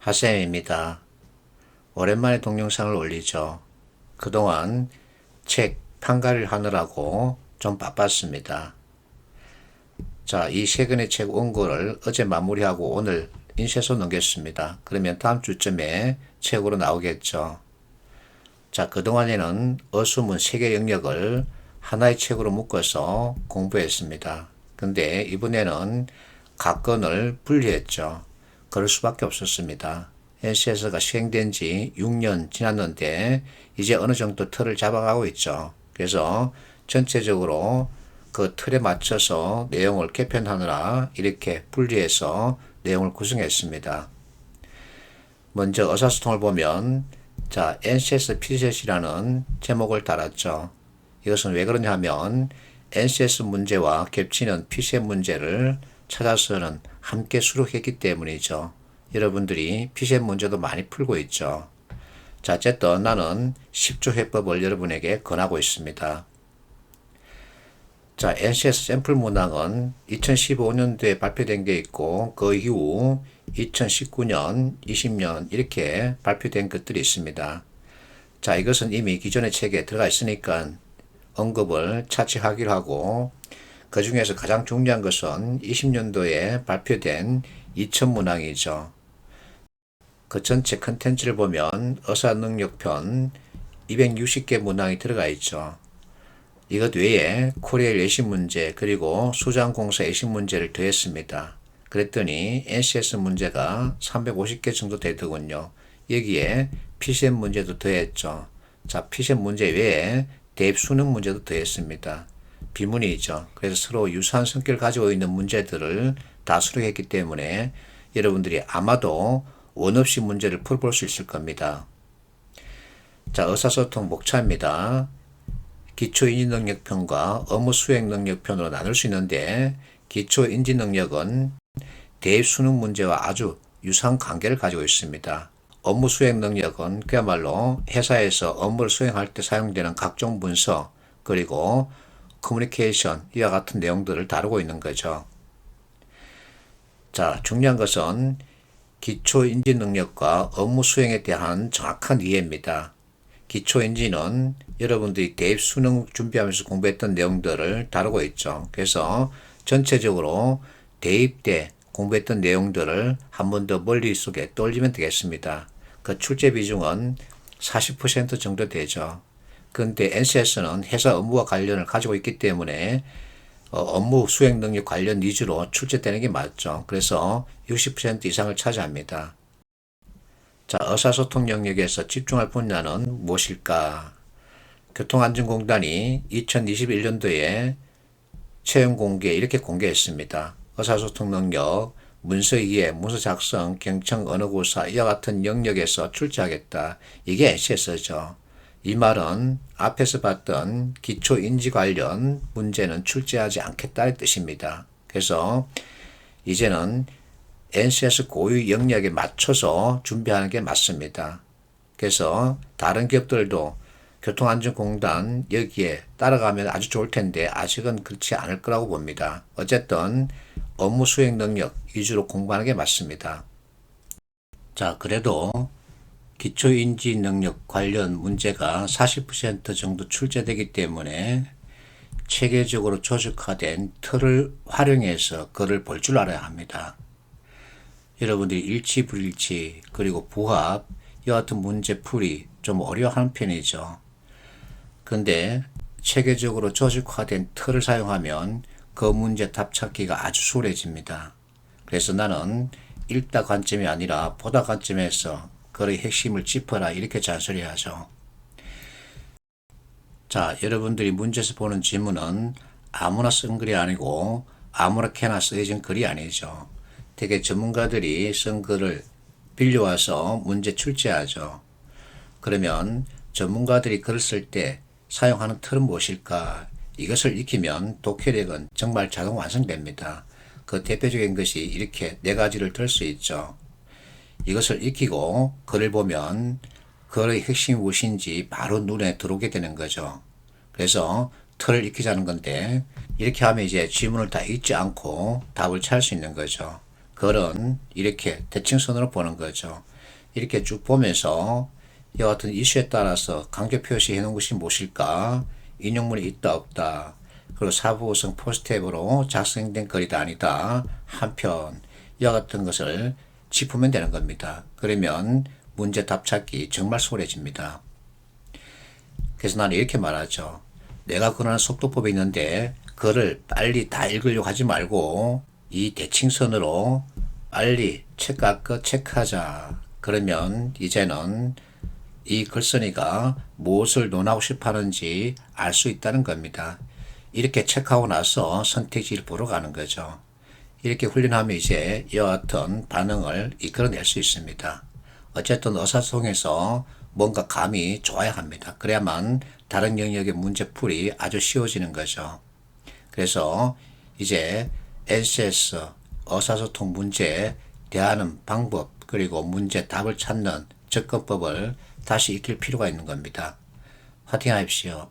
하쌤입니다. 오랜만에 동영상을 올리죠. 그동안 책 판가를 하느라고 좀 바빴습니다. 자, 이 최근에 책 온 거를 어제 마무리하고 오늘 인쇄소 넘겼습니다. 그러면 다음 주쯤에 책으로 나오겠죠. 자, 그동안에는 어수문 세계 영역을 하나의 책으로 묶어서 공부했습니다. 근데 이번에는 각 건을 분리했죠. 그럴 수밖에 없었습니다. NCS가 시행된 지 6년 지났는데 이제 어느 정도 틀을 잡아가고 있죠. 그래서 전체적으로 그 틀에 맞춰서 내용을 개편하느라 이렇게 분리해서 내용을 구성했습니다. 먼저 의사소통을 보면 자, NCS 피셋이라는 제목을 달았죠. 이것은 왜 그러냐 하면 NCS 문제와 겹치는 피셋 문제를 찾아서는 함께 수록했기 때문이죠. 여러분들이 피셋 문제도 많이 풀고 있죠. 자, 어쨌든 나는 10조 해법을 여러분에게 권하고 있습니다. 자, NCS 샘플 문항은 2015년도에 발표된 게 있고 그 이후 2019년, 20년 이렇게 발표된 것들이 있습니다. 자, 이것은 이미 기존의 책에 들어가 있으니까 언급을 차치하기로 하고 그 중에서 가장 중요한 것은 20년도에 발표된 2000문항이죠. 그 전체 컨텐츠를 보면 의사능력편 260개 문항이 들어가 있죠. 이것 외에 코리아 외신 문제 그리고 수자원공사 외신 문제를 더했습니다. 그랬더니 NCS 문제가 350개 정도 되더군요. 여기에 피셋 문제도 더했죠. 자, 피셋 문제 외에 대입 수능 문제도 더했습니다. 비문이죠. 그래서 서로 유사한 성격을 가지고 있는 문제들을 다 수록했기 때문에 여러분들이 아마도 원 없이 문제를 풀어볼 수 있을 겁니다. 자, 의사소통 목차입니다. 기초인지능력편과 업무수행능력편으로 나눌 수 있는데 기초인지능력은 대입 수능 문제와 아주 유사한 관계를 가지고 있습니다. 업무수행능력은 그야말로 회사에서 업무를 수행할 때 사용되는 각종 문서 그리고 커뮤니케이션 이와 같은 내용들을 다루고 있는 거죠. 자, 중요한 것은 기초인지능력과 업무수행에 대한 정확한 이해입니다. 기초인지는 여러분들이 대입 수능 준비하면서 공부했던 내용들을 다루고 있죠. 그래서 전체적으로 대입 때 공부했던 내용들을 한 번 더 머릿속에 떠올리면 되겠습니다. 그 출제 비중은 40% 정도 되죠. 그런데 NCS는 회사 업무와 관련을 가지고 있기 때문에 업무 수행 능력 관련 위주로 출제되는 게 맞죠. 그래서 60% 이상을 차지합니다. 자, 의사소통 영역에서 집중할 분야는 무엇일까? 교통안전공단이 2021년도에 채용 공개 이렇게 공개했습니다. 의사소통 능력, 문서 이해, 문서 작성, 경청 언어구사 이와 같은 영역에서 출제하겠다. 이게 NCS죠. 이 말은 앞에서 봤던 기초인지 관련 문제는 출제하지 않겠다는 뜻입니다. 그래서 이제는 NCS 고유 영역에 맞춰서 준비하는 게 맞습니다. 그래서 다른 기업들도 교통안전공단 여기에 따라가면 아주 좋을 텐데 아직은 그렇지 않을 거라고 봅니다. 어쨌든 업무 수행 능력 위주로 공부하는 게 맞습니다. 자, 그래도 기초인지 능력 관련 문제가 40% 정도 출제되기 때문에 체계적으로 조직화된 틀을 활용해서 그를 볼 줄 알아야 합니다. 여러분들이 일치, 불일치, 그리고 부합, 이와 같은 문제풀이 좀 어려워하는 편이죠. 근데 체계적으로 조직화된 틀을 사용하면 그 문제 답 찾기가 아주 수월해집니다. 그래서 나는 읽다 관점이 아니라 보다 관점에서 그의 핵심을 짚어라 이렇게 잔소리하죠. 자, 여러분들이 문제에서 보는 지문은 아무나 쓴 글이 아니고 아무렇게나 쓰여진 글이 아니죠. 되게 전문가들이 쓴 글을 빌려와서 문제 출제하죠. 그러면 전문가들이 글을 쓸 때 사용하는 틀은 무엇일까? 이것을 익히면 독해력은 정말 자동 완성됩니다. 그 대표적인 것이 이렇게 네 가지를 들 수 있죠. 이것을 익히고 글을 보면 글의 핵심이 무엇인지 바로 눈에 들어오게 되는 거죠. 그래서 틀을 익히자는 건데 이렇게 하면 이제 지문을 다 읽지 않고 답을 찾을 수 있는 거죠. 글은 이렇게 대칭선으로 보는 거죠. 이렇게 쭉 보면서 이와 같은 이슈에 따라서 강조 표시해 놓은 것이 무엇일까? 인용문이 있다 없다. 그리고 사부구성 포스트앱으로 작성된 글이다 아니다. 한편 이와 같은 것을 짚으면 되는 겁니다. 그러면 문제 답 찾기 정말 수월해집니다. 그래서 나는 이렇게 말하죠. 내가 권하는 속도법이 있는데 그거를 빨리 다 읽으려고 하지 말고 이 대칭선으로 빨리 체크할 것 체크하자. 그러면 이제는 이 글쓴이가 무엇을 논하고 싶어 하는지 알 수 있다는 겁니다. 이렇게 체크하고 나서 선택지를 보러 가는 거죠. 이렇게 훈련하면 이제 이와 같은 반응을 이끌어낼 수 있습니다. 어쨌든 의사소통에서 뭔가 감이 좋아야 합니다. 그래야만 다른 영역의 문제풀이 아주 쉬워지는 거죠. 그래서 이제 NCS 의사소통 문제에 대하는 방법 그리고 문제 답을 찾는 접근법을 다시 익힐 필요가 있는 겁니다. 화이팅 하십시오.